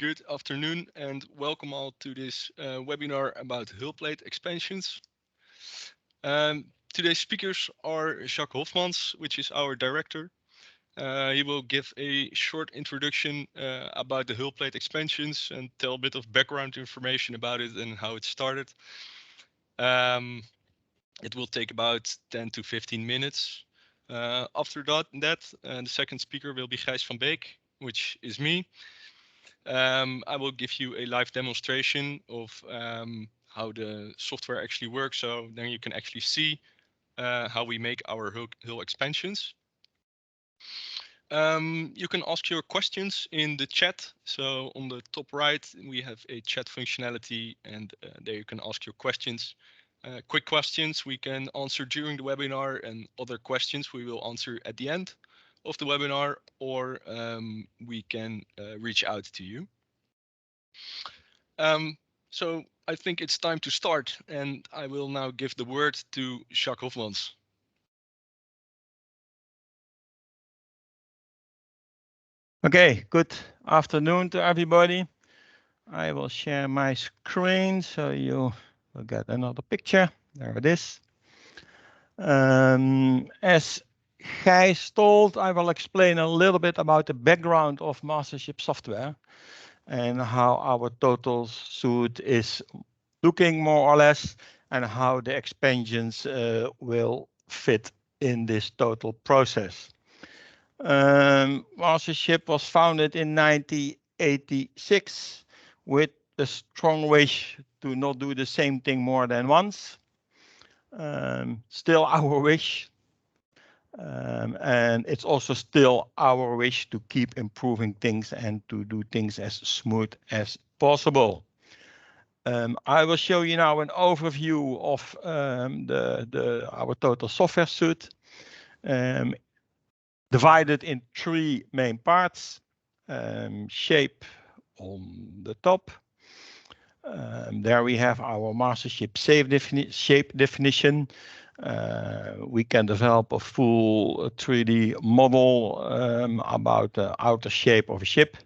Good afternoon and welcome all to this webinar about hull plate expansions. Today's speakers are Jacques Hoffmans, which is our director. He will give a short introduction about the hull plate expansions and tell a bit of background information about it and how it started. It will take about 10 to 15 minutes. After that, the second speaker will be Gijs van Beek, which is me. I will give you a live demonstration of how the software actually works, so then you can actually see how we make our hull expansions. You can ask your questions in the chat. So on the top right, we have a chat functionality, and there you can ask your questions. Quick questions we can answer during the webinar, and other questions we will answer at the end of the webinar, or we can reach out to you. So I think it's time to start, and I will now give the word to Jacques Hoffmans. Okay, good afternoon to everybody. I will share my screen so you will get another picture. There it is. As Gijs told, I will explain a little bit about the background of MasterShip software and how our total suite is looking more or less, and how the expansions will fit in this total process. MasterShip was founded in 1986 with a strong wish to not do the same thing more than once. Still our wish. And it's also still our wish to keep improving things and to do things as smooth as possible. I will show you now an overview of our total software suite, divided in three main parts. Shape on the top. There we have our MasterShip shape definition. We can develop a full 3D model about the outer shape of a ship.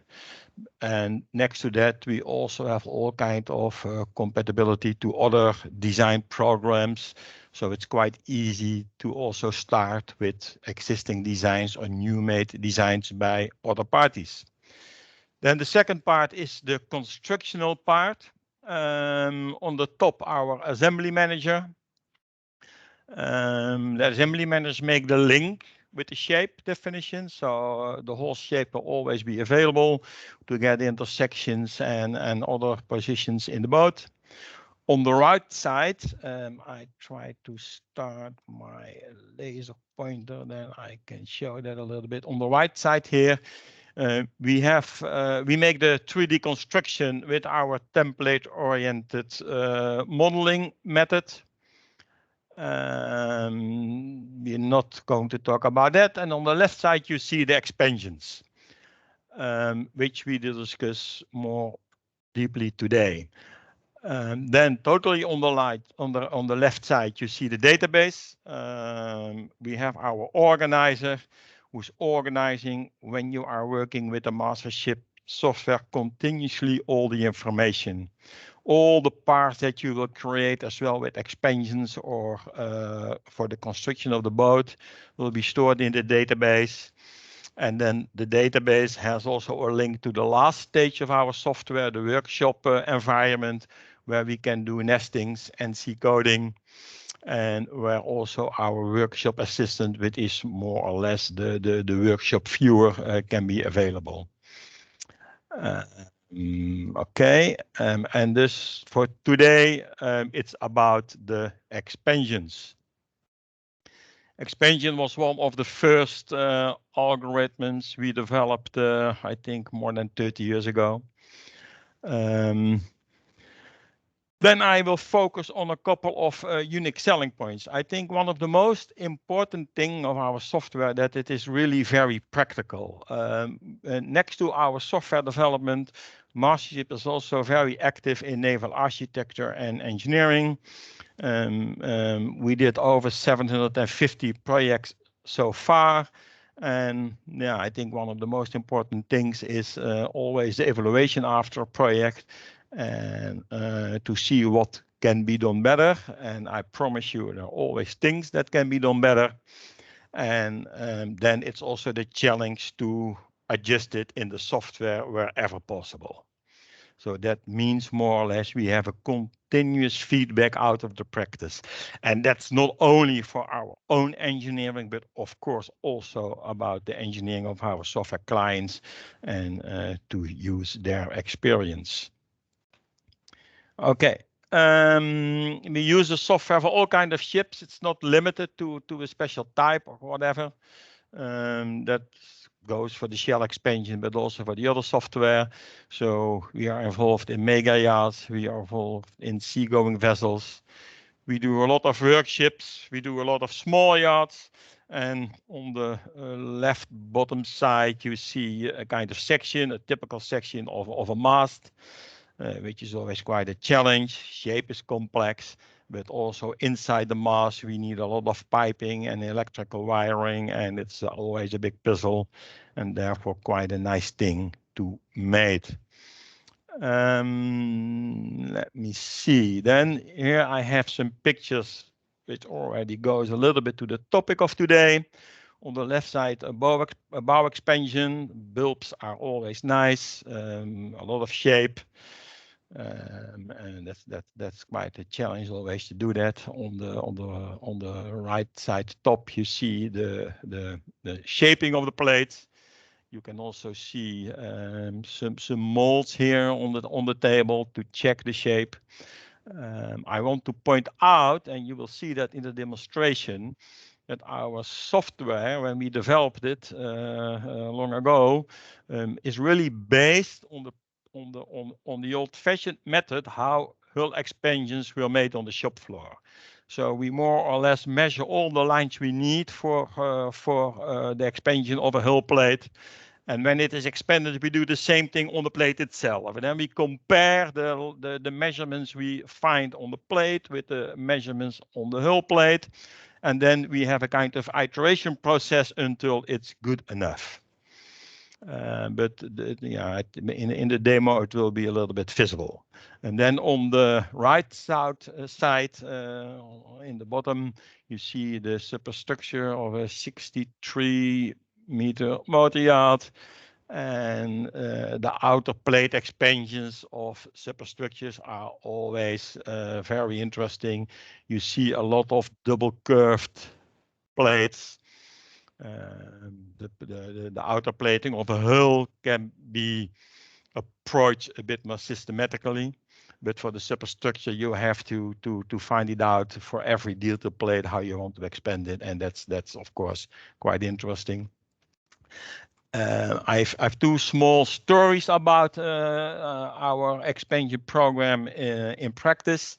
And next to that, we also have all kinds of compatibility to other design programs. So it's quite easy to also start with existing designs or new made designs by other parties. Then the second part is the constructional part. On the top, our assembly manager. The assembly managers make the link with the shape definition, so the whole shape will always be available to get intersections and other positions in the boat. On the right side, I try to start my laser pointer, then I can show that a little bit. On the right side here, we make the 3D construction with our template-oriented modeling method. We're not going to talk about that. And on the left side, you see the expansions, which we will discuss more deeply today. Then totally on the left side, you see the database. We have our organizer who's organizing when you are working with the MasterShip software continuously all the information. All the parts that you will create as well with expansions or for the construction of the boat will be stored in the database. And then the database has also a link to the last stage of our software, the workshop environment, where we can do nestings and see coding, and where also our workshop assistant, which is more or less the workshop viewer, can be available. Okay, and this for today, it's about the expansions. Expansion was one of the first algorithms we developed, I think, more than 30 years ago. Then I will focus on a couple of unique selling points. I think one of the most important things of our software that it is really very practical. Next to our software development, MasterShip is also very active in naval architecture and engineering. We did over 750 projects so far, And yeah, I think one of the most important things is always the evaluation after a project, and to see what can be done better. And I promise you, there are always things that can be done better. And then it's also the challenge to adjust it in the software wherever possible. So that means more or less we have a continuous feedback out of the practice. And that's not only for our own engineering, but of course also about the engineering of our software clients, and to use their experience. Okay. We use the software for all kinds of ships. It's not limited to a special type or whatever. That goes for the shell expansion, but also for the other software. So we are involved in mega yachts. We are involved in seagoing vessels. We do a lot of workships. We do a lot of small yachts. And on the left bottom side, you see a kind of section, a typical section of a mast, which is always quite a challenge. Shape is complex, but also inside the mast, we need a lot of piping and electrical wiring, and it's always a big puzzle, and therefore quite a nice thing to make. Let me see. Then here I have some pictures which already goes a little bit to the topic of today. On the left side, a bow expansion. Bulbs are always nice, a lot of shape. And that's quite a challenge always to do that. On the right side top, you see the shaping of the plates. You can also see some molds here on the table to check the shape. I want to point out, and you will see that in the demonstration, that our software, when we developed it long ago, is really based on the old-fashioned method how hull expansions were made on the shop floor. So we more or less measure all the lines we need for the expansion of a hull plate. And when it is expanded, we do the same thing on the plate itself. And then we compare the measurements we find on the plate with the measurements on the hull plate. And then we have a kind of iteration process until it's good enough. But yeah, in the demo, it will be a little bit visible. And then on the right side, in the bottom, you see the superstructure of a 63-meter motor yacht, and the outer plate expansions of superstructures are always very interesting. You see a lot of double curved plates. The outer plating of a hull can be approached a bit more systematically, but for the superstructure you have to find it out for every detail plate how you want to expand it, and that's of course quite interesting. I've two small stories about our expansion program in practice.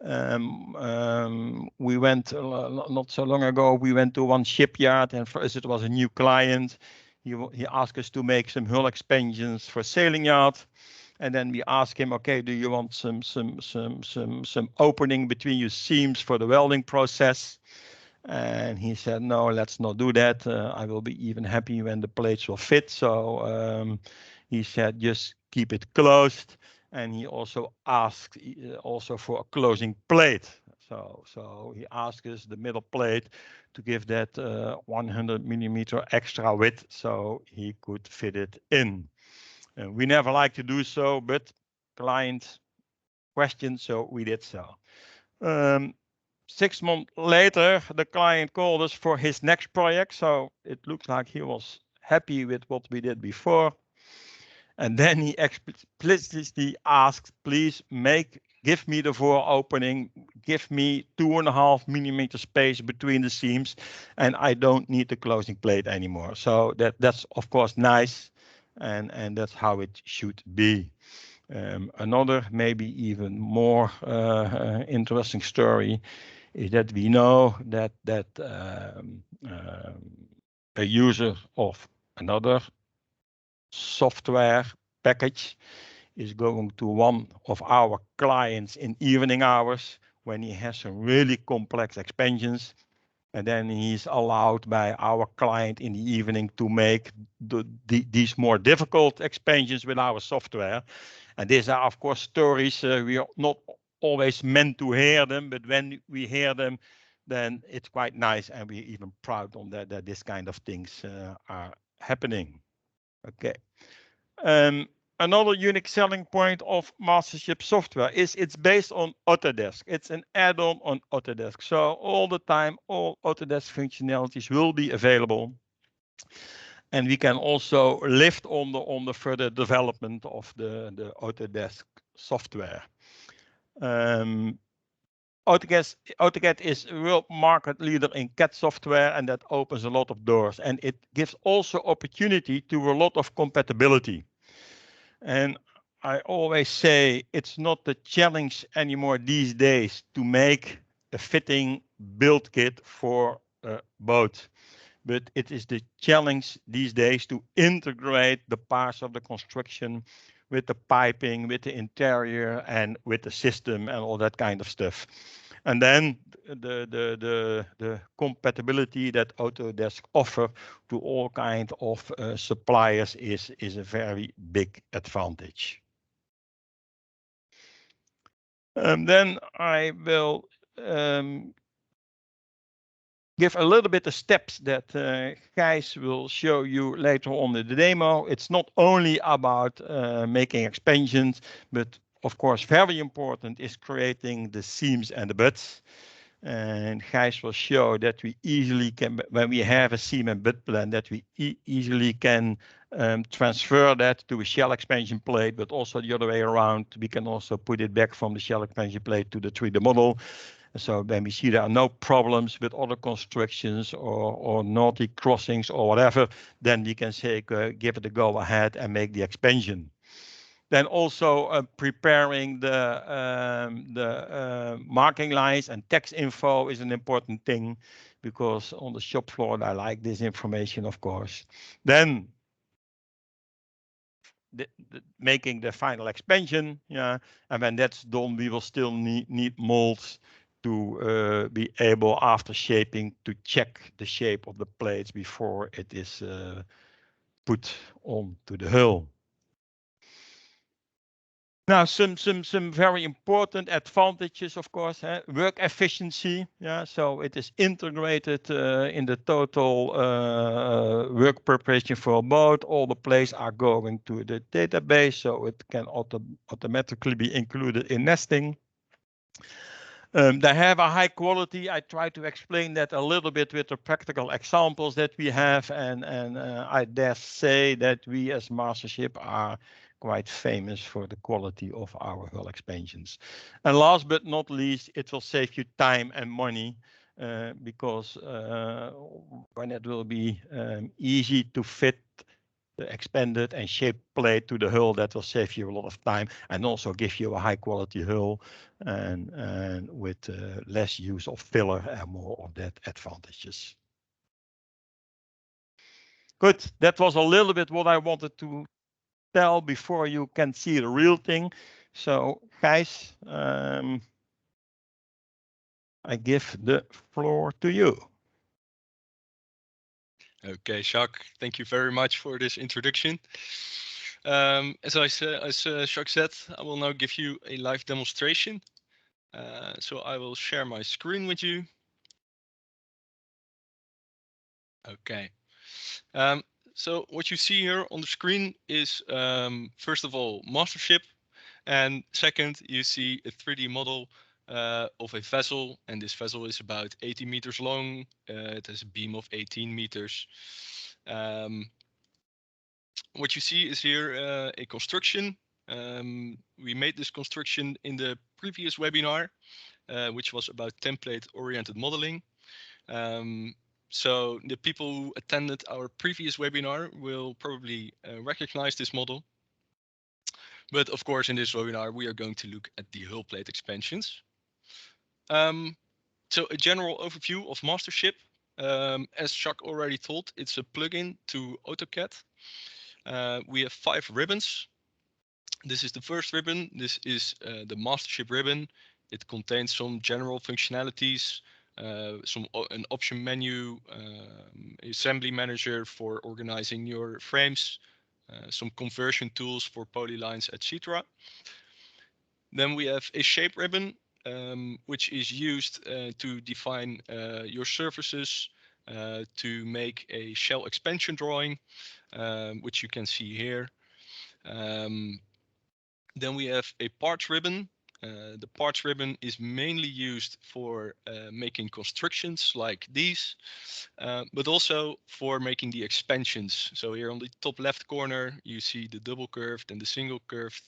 We went not so long ago. We went to one shipyard, and for us it was a new client. He asked us to make some hull expansions for sailing yard, and then we asked him, okay, do you want some opening between your seams for the welding process? And he said, no, let's not do that. I will be even happy when the plates will fit. So he said, just keep it closed. And he also asked also for a closing plate. So he asked us the middle plate to give that 100 millimeter extra width so he could fit it in. We never like to do so, but client questioned, so we did so. 6 months later, the client called us for his next project. So it looks like he was happy with what we did before. And then he explicitly asked, please give me the fore opening, give me 2.5 millimeter space between the seams, and I don't need the closing plate anymore. So that's of course nice, and that's how it should be. Another maybe even more interesting story is that we know that a user of another software package is going to one of our clients in evening hours when he has some really complex expansions, And then he's allowed by our client in the evening to make these more difficult expansions with our software. And these are, of course, stories we are not always meant to hear them, but when we hear them, then it's quite nice, and we're even proud on that this kind of things are happening. Okay. Another unique selling point of MasterShip software is it's based on Autodesk. It's an add-on on Autodesk. So all the time, all Autodesk functionalities will be available. And we can also lift on the further development of the Autodesk software. AutoCAD is a real market leader in CAD software, and that opens a lot of doors. And it gives also opportunity to a lot of compatibility. And I always say it's not the challenge anymore these days to make a fitting build kit for a boat, but it is the challenge these days to integrate the parts of the construction with the piping, with the interior, and with the system and all that kind of stuff. And then the compatibility that Autodesk offer to all kind of suppliers is a very big advantage. Then I will give a little bit of steps that Gijs will show you later on in the demo. It's not only about making expansions, but of course, very important is creating the seams and the butts. And Gijs will show that we easily can, when we have a seam and butt plan, that we easily can transfer that to a shell expansion plate, but also the other way around. We can also put it back from the shell expansion plate to the 3D model. So when we see there are no problems with other constructions or naughty crossings or whatever, then we can say, give it a go ahead and make the expansion. Then also preparing the marking lines and text info is an important thing, because on the shop floor, I like this information, of course. Then making the final expansion, yeah, and when that's done, we will still need molds to be able, after shaping, to check the shape of the plates before it is put onto the hull. Now, some very important advantages, of course, work efficiency. Yeah, so it is integrated in the total work preparation for a boat. All the plates are going to the database, so it can automatically be included in nesting. They have a high quality. I try to explain that a little bit with the practical examples that we have, and I dare say that we as MasterShip are quite famous for the quality of our hull expansions. And last but not least, it will save you time and money, because when it will be easy to fit the expanded and shaped plate to the hull, that will save you a lot of time and also give you a high quality hull, and with less use of filler and more of that advantages. Good, that was a little bit what I wanted to tell before you can see the real thing. So Gijs, I give the floor to you. Okay, Jacques, thank you very much for this introduction. As Jacques said, I will now give you a live demonstration. So I will share my screen with you. Okay. So what you see here on the screen is, first of all, MasterShip, and second, you see a 3D model of a vessel, and this vessel is about 80 meters long. It has a beam of 18 meters. What you see is here a construction. We made this construction in the previous webinar, which was about template-oriented modeling. So the people who attended our previous webinar will probably recognize this model. But of course, in this webinar, we are going to look at the hull plate expansions. So a general overview of MasterShip. As Jacques already told, it's a plugin to AutoCAD. We have 5 ribbons. This is the first ribbon. This is the MasterShip ribbon. It contains some general functionalities an option menu, assembly manager for organizing your frames, some conversion tools for polylines, etc. Then we have a shape ribbon, which is used to define your surfaces, to make a shell expansion drawing, which you can see here. Then we have a parts ribbon. The parts ribbon is mainly used for making constructions like these, but also for making the expansions. So here on the top left corner, you see the double curved and the single curved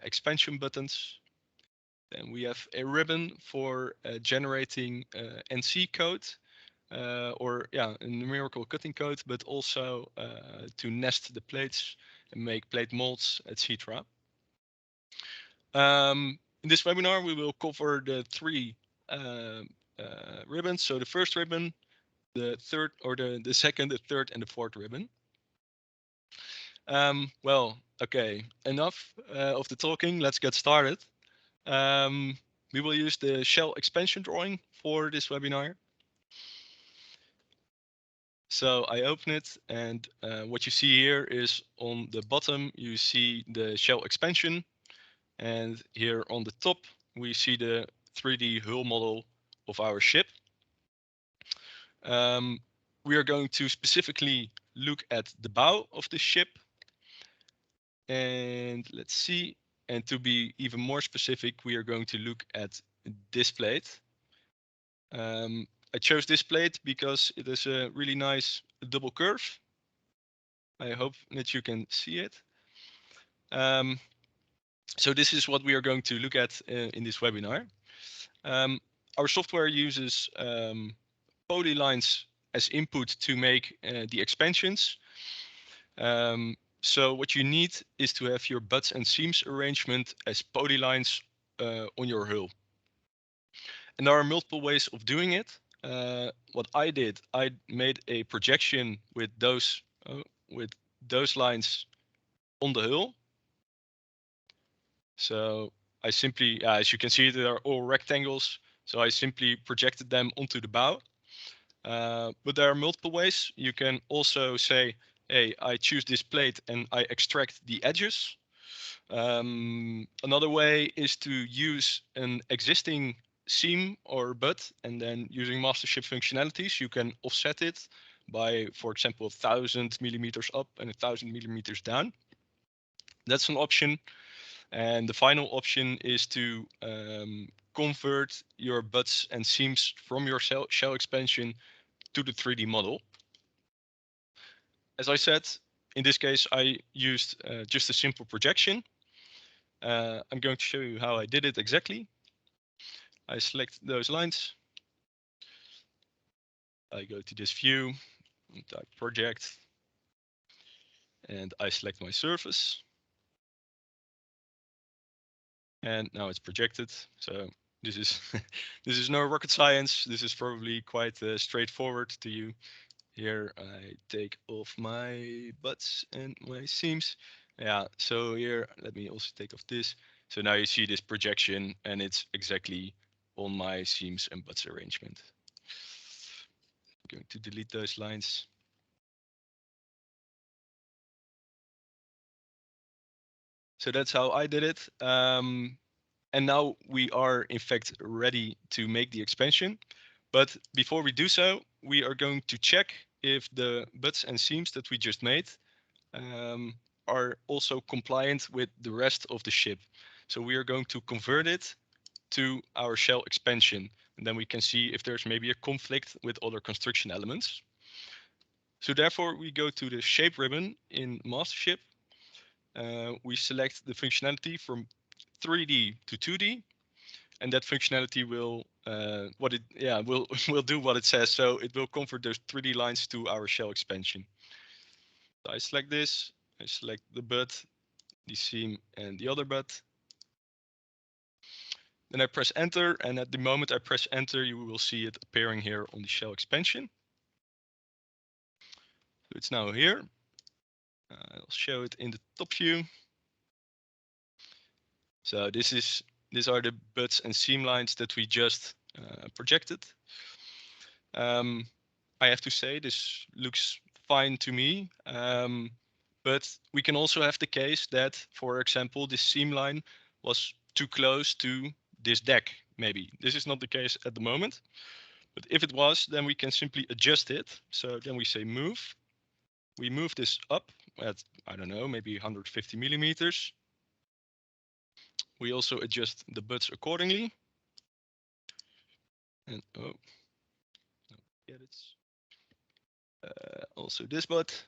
expansion buttons. Then we have a ribbon for generating NC code, or a numerical cutting code, but also to nest the plates and make plate molds, etc. In this webinar, we will cover the three ribbons. So the first ribbon, the third, or the second, the third, and the fourth ribbon. Well, okay, enough of the talking. Let's get started. We will use the shell expansion drawing for this webinar. So I open it, and what you see here is on the bottom, you see the shell expansion. And here on the top, we see the 3D hull model of our ship. We are going to specifically look at the bow of the ship. And let's see. And to be even more specific, we are going to look at this plate. I chose this plate because it is a really nice double curve. I hope that you can see it. So this is what we are going to look at in this webinar. Our software uses polylines as input to make the expansions. So what you need is to have your butts and seams arrangement as polylines on your hull. And there are multiple ways of doing it. What I did, I made a projection with those lines on the hull. So I simply, as you can see, they are all rectangles. So I simply projected them onto the bow. But there are multiple ways. You can also say, hey, I choose this plate and I extract the edges. Another way is to use an existing seam or butt, and then using MasterShip functionalities, you can offset it by, for example, 1,000 millimeters up and 1,000 millimeters down. That's an option. And the final option is to convert your butts and seams from your shell expansion to the 3D model. As I said, in this case, I used just a simple projection. I'm going to show you how I did it exactly. I select those lines. I go to this view, type project, and I select my surface. And now it's projected. So this is this is no rocket science. This is probably quite straightforward to you. Here I take off my butts and my seams. Yeah, so here, let me also take off this. So now you see this projection and it's exactly on my seams and butts arrangement. I'm going to delete those lines. So that's how I did it. And now we are in fact ready to make the expansion. But before we do so, we are going to check if the butts and seams that we just made are also compliant with the rest of the ship. So we are going to convert it to our shell expansion, and then we can see if there's maybe a conflict with other construction elements. So therefore, we go to the shape ribbon in MasterShip. We select the functionality from 3D to 2D, and that functionality will will do what it says. So it will convert those 3D lines to our shell expansion. So I select this. I select the butt, the seam, and the other butt. Then I press enter, and at the moment I press enter, you will see it appearing here on the shell expansion. So it's now here. I'll show it in the top view. So these are the butts and seam lines that we just projected. I have to say this looks fine to me, but we can also have the case that, for example, this seam line was too close to this deck. Maybe this is not the case at the moment, but if it was, then we can simply adjust it. So then we say move. We move this up at, I don't know, maybe 150 millimeters. We also adjust the butts accordingly. And oh, no, get it. Also this butt.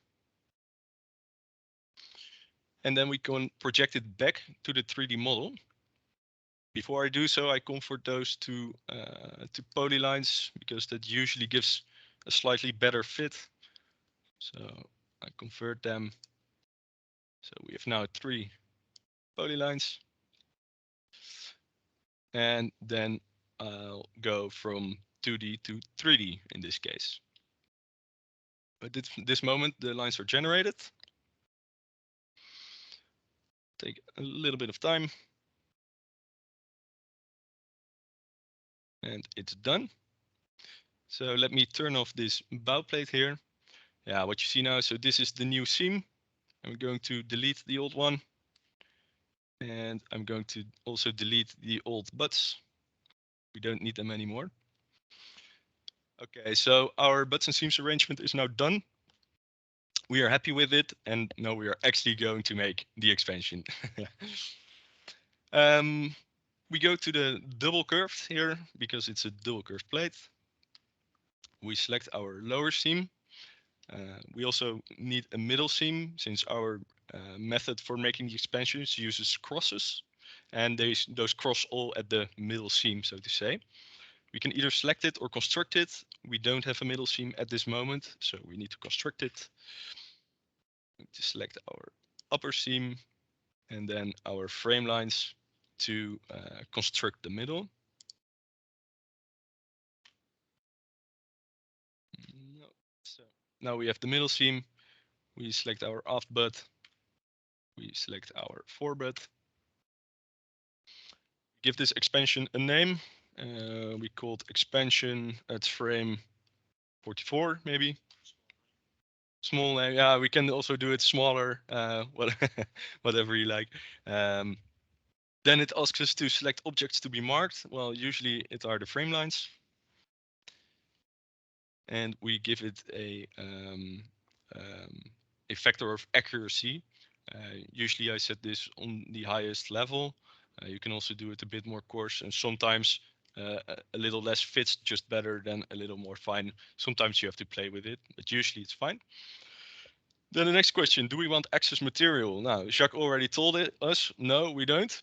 And then we can project it back to the 3D model. Before I do so, I convert those to polylines because that usually gives a slightly better fit. So I convert them. So we have now 3 polylines. And then I'll go from 2D to 3D in this case. But at this moment, the lines are generated. Take a little bit of time. And it's done. So let me turn off this bow plate here. Yeah, what you see now, so this is the new seam. I'm going to delete the old one. And I'm going to also delete the old butts. We don't need them anymore. Okay, so our butts and seams arrangement is now done. We are happy with it, and now we are actually going to make the expansion. We go to the double curved here because it's a double curved plate. We select our lower seam. We also need a middle seam since our method for making the expansions uses crosses, and those cross all at the middle seam, so to say. We can either select it or construct it. We don't have a middle seam at this moment, so we need to construct it. We need to select our upper seam and then our frame lines to construct the middle. No. So now we have the middle seam. We select our aft butt. We select our fore butt. Give this expansion a name. We called expansion at frame 44, maybe. Small name. Yeah, we can also do it smaller, whatever you like. Then it asks us to select objects to be marked. Well, usually it are the frame lines. And we give it a factor of accuracy. Usually I set this on the highest level. You can also do it a bit more coarse, and sometimes a little less fits just better than a little more fine. Sometimes you have to play with it, but usually it's fine. Then the next question, do we want excess material? Now, Jacques already told us, no, we don't.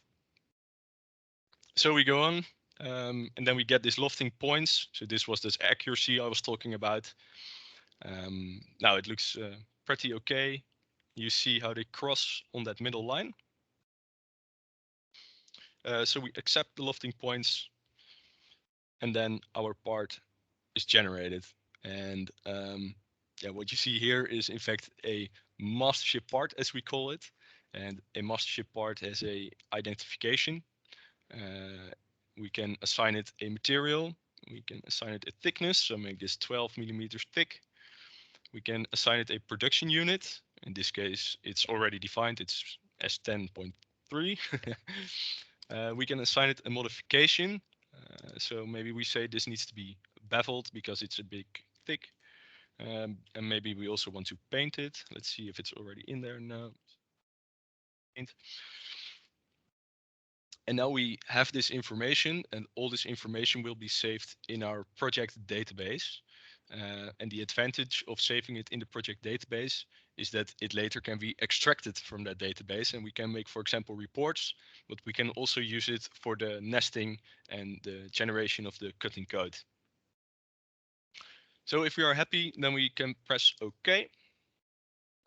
So we go on, and then we get these lofting points. So this was this accuracy I was talking about. Now it looks pretty okay. You see how they cross on that middle line. So we accept the lofting points, and then our part is generated. And yeah, what you see here is in fact a MasterShip part, as we call it. And a MasterShip part has a identification. We can assign it a material. We can assign it a thickness, so make this 12 millimeters thick. We can assign it a production unit. In this case, it's already defined. It's S10.3. We can assign it a modification. So maybe we say this needs to be beveled because it's a bit thick. And maybe we also want to paint it. Let's see if it's already in there now. Paint. And now we have this information, and all this information will be saved in our project database. And the advantage of saving it in the project database is that it later can be extracted from that database, and we can make, for example, reports, but we can also use it for the nesting and the generation of the cutting code. So if we are happy, then we can press OK.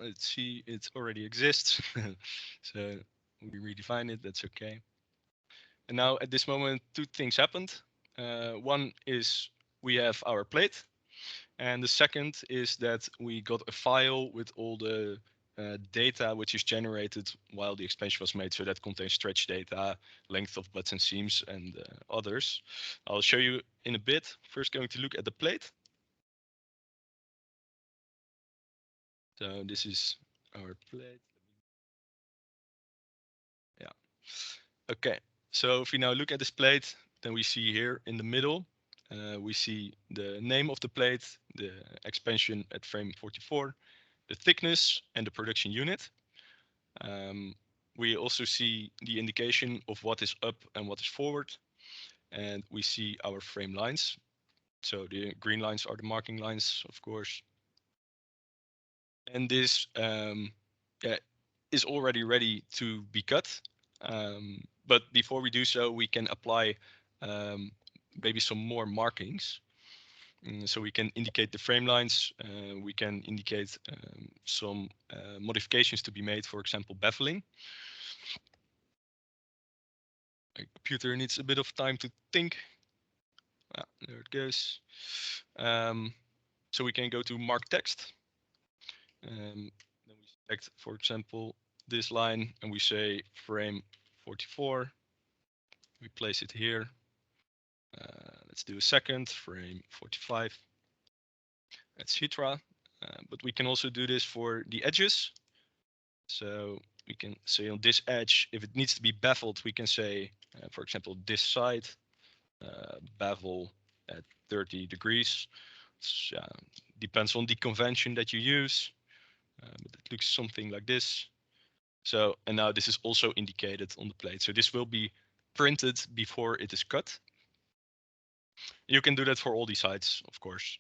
Let's see, it already exists. So we redefine it, that's okay. And now at this moment, 2 things happened. One is we have our plate. And the second is that we got a file with all the data which is generated while the expansion was made. So that contains stretch data, length of butts and seams, and others. I'll show you in a bit. First, going to look at the plate. So this is our plate. Yeah. Okay. So if we now look at this plate, then we see here in the middle, we see the name of the plate, the expansion at frame 44, the thickness, and the production unit. We also see the indication of what is up and what is forward, and we see our frame lines. So the green lines are the marking lines, of course. And this is already ready to be cut. But before we do so, we can apply maybe some more markings. So we can indicate the frame lines. We can indicate some modifications to be made, for example, beveling. My computer needs a bit of time to think. Ah, there it goes. So we can go to mark text. Then we select, for example, this line and we say frame 44. We place it here. Let's do a second, frame 45. Etc. But we can also do this for the edges. So we can say on this edge, if it needs to be beveled, we can say, for example, this side, bevel at 30 degrees. Depends on the convention that you use, but it looks something like this. So, and now this is also indicated on the plate. So this will be printed before it is cut. You can do that for all these sides, of course.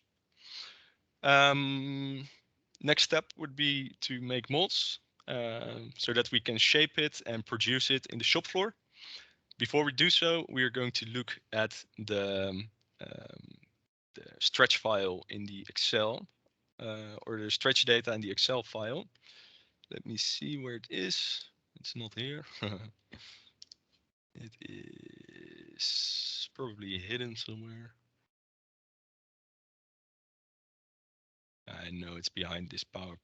Next step would be to make molds so that we can shape it and produce it in the shop floor. Before we do so, we are going to look at the stretch file in the Excel or the stretch data in the Excel file. Let me see where it is. It's not here. It is probably hidden somewhere. I know it's behind this PowerPoint.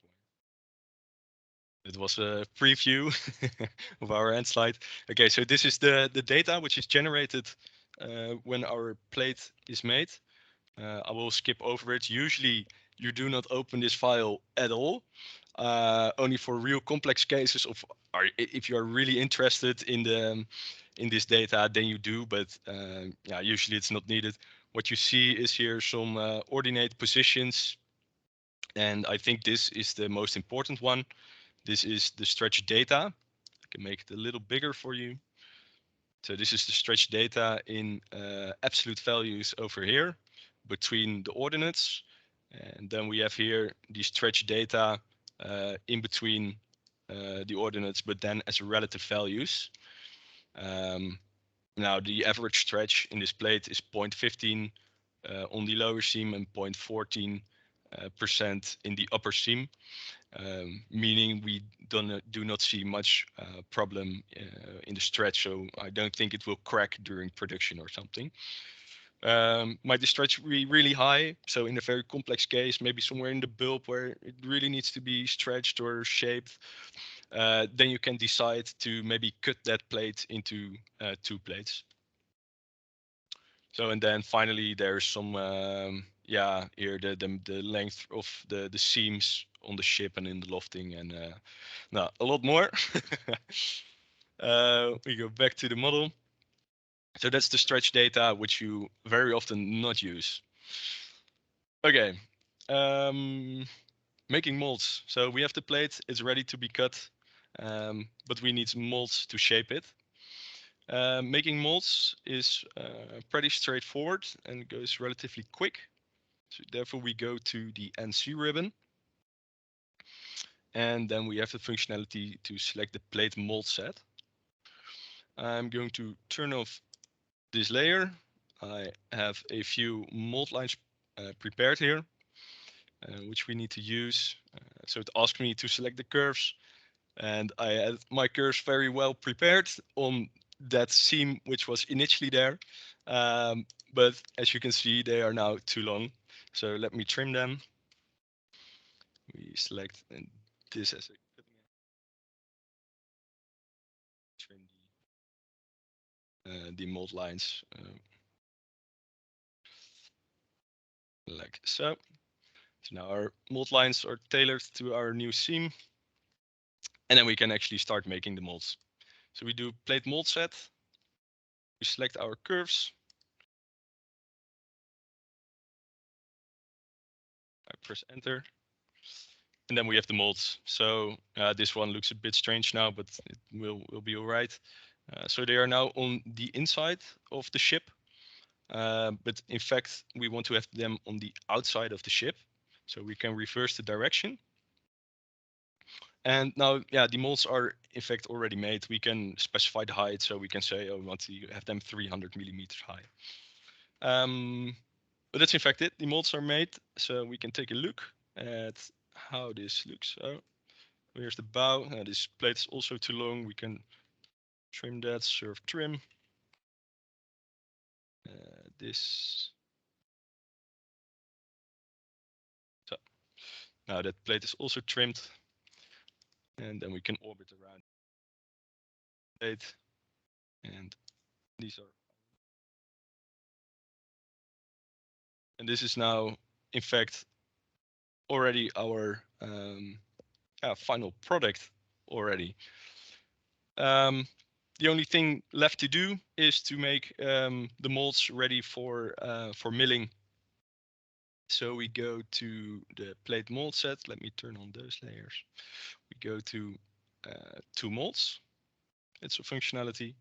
It was a preview of our end slide. Okay, so this is the data which is generated when our plate is made. I will skip over it. Usually you do not open this file at all. Only for real complex cases of if you are really interested in this data, then you do, but yeah, usually it's not needed. What you see is here some ordinate positions, and I think this is the most important one. This is the stretch data. I can make it a little bigger for you. So this is the stretch data in absolute values over here between the ordinates. And then we have here the stretch data in between the ordinates, but then as relative values. Now the average stretch in this plate is 0.15 on the lower seam and 0.14% in the upper seam. Meaning we do not see much problem in the stretch, so I don't think it will crack during production or something. Might the stretch be really high? So in a very complex case, maybe somewhere in the bulb where it really needs to be stretched or shaped, then you can decide to maybe cut that plate into 2 plates. So and then finally there's some yeah, here the length of the seams on the ship and in the lofting, and now a lot more. We go back to the model. So that's the stretch data which you very often not use. Okay, making molds. So we have the plate, it's ready to be cut, but we need molds to shape it. Making molds is pretty straightforward and goes relatively quick. So therefore we go to the NC ribbon. And then we have the functionality to select the plate mold set. I'm going to turn off this layer. I have a few mold lines prepared here, which we need to use. So it asks me to select the curves, and I had my curves very well prepared on that seam which was initially there. But as you can see, they are now too long. So let me trim them. We select this as a cutting trim the mold lines like so. So now our mold lines are tailored to our new seam, and then we can actually start making the molds. So we do plate mold set. We select our curves. I press enter. And then we have the molds. So this one looks a bit strange now, but it will be all right. So they are now on the inside of the ship. But in fact, we want to have them on the outside of the ship. So we can reverse the direction. And now, yeah, the molds are in fact already made. We can specify the height. So we can say, oh, we want to have them 300 millimeters high. But that's in fact it. The molds are made. So we can take a look at how this looks. So here's the bow. This plate is also too long. We can trim that, serve trim. This. So now that plate is also trimmed. And then we can orbit around the plate. And these are. And this is now, in fact, already our final product already. The only thing left to do is to make the molds ready for milling. So we go to the plate mold set. Let me turn on those layers. We go to two molds. It's a functionality.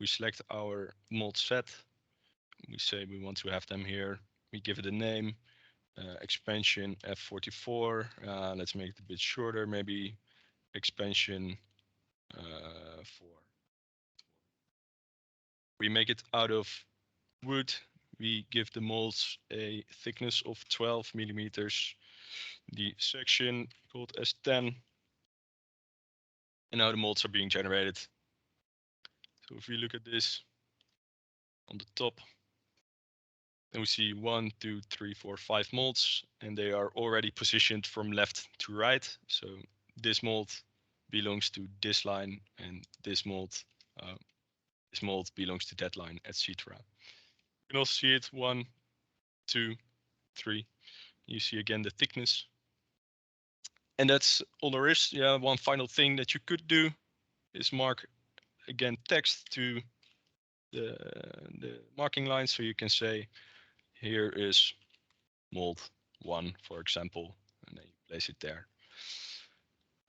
We select our mold set. We say we want to have them here. We give it a name, expansion F44. Let's make it a bit shorter, maybe expansion 4. We make it out of wood. We give the molds a thickness of 12 millimeters. The section called S10. And now the molds are being generated. So if we look at this on the top, then we see 1, 2, 3, 4, 5 molds, and they are already positioned from left to right. So this mold belongs to this line, and this mold belongs to that line, etc. You can also see it 1, 2, 3. You see again the thickness. And that's all there is. Yeah, one final thing that you could do is mark again text to the marking line. So you can say, here is mold 1, for example, and then you place it there.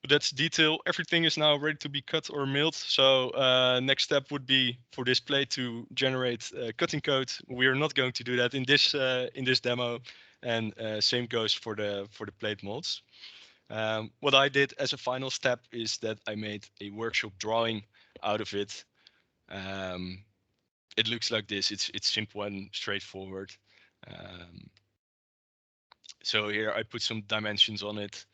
But that's detail. Everything is now ready to be cut or milled. So next step would be for this plate to generate cutting code. We are not going to do that in this demo, and same goes for the plate molds. What I did as a final step is that I made a workshop drawing out of it. It looks like this. It's simple and straightforward. So here I put some dimensions on it.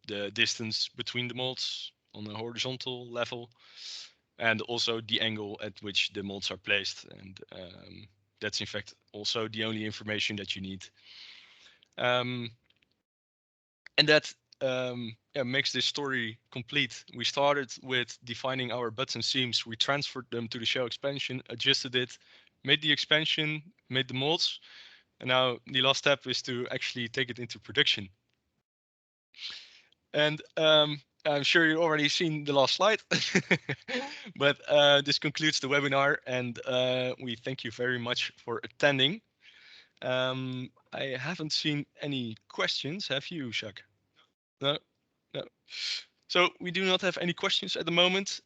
The distance between the molds on a horizontal level, and also the angle at which the molds are placed. And that's in fact also the only information that you need. And that makes this story complete. We started with defining our butts and seams. We transferred them to the shell expansion, adjusted it, made the expansion, made the molds. And now the last step is to actually take it into production. And I'm sure you've already seen the last slide, but this concludes the webinar, and we thank you very much for attending. I haven't seen any questions. Have you, Jacques? No, no. So we do not have any questions at the moment.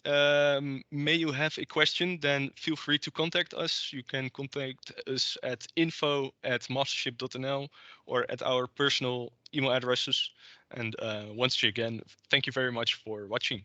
May you have a question, then feel free to contact us. You can contact us at info@mastership.nl or at our personal email addresses. And once again, thank you very much for watching.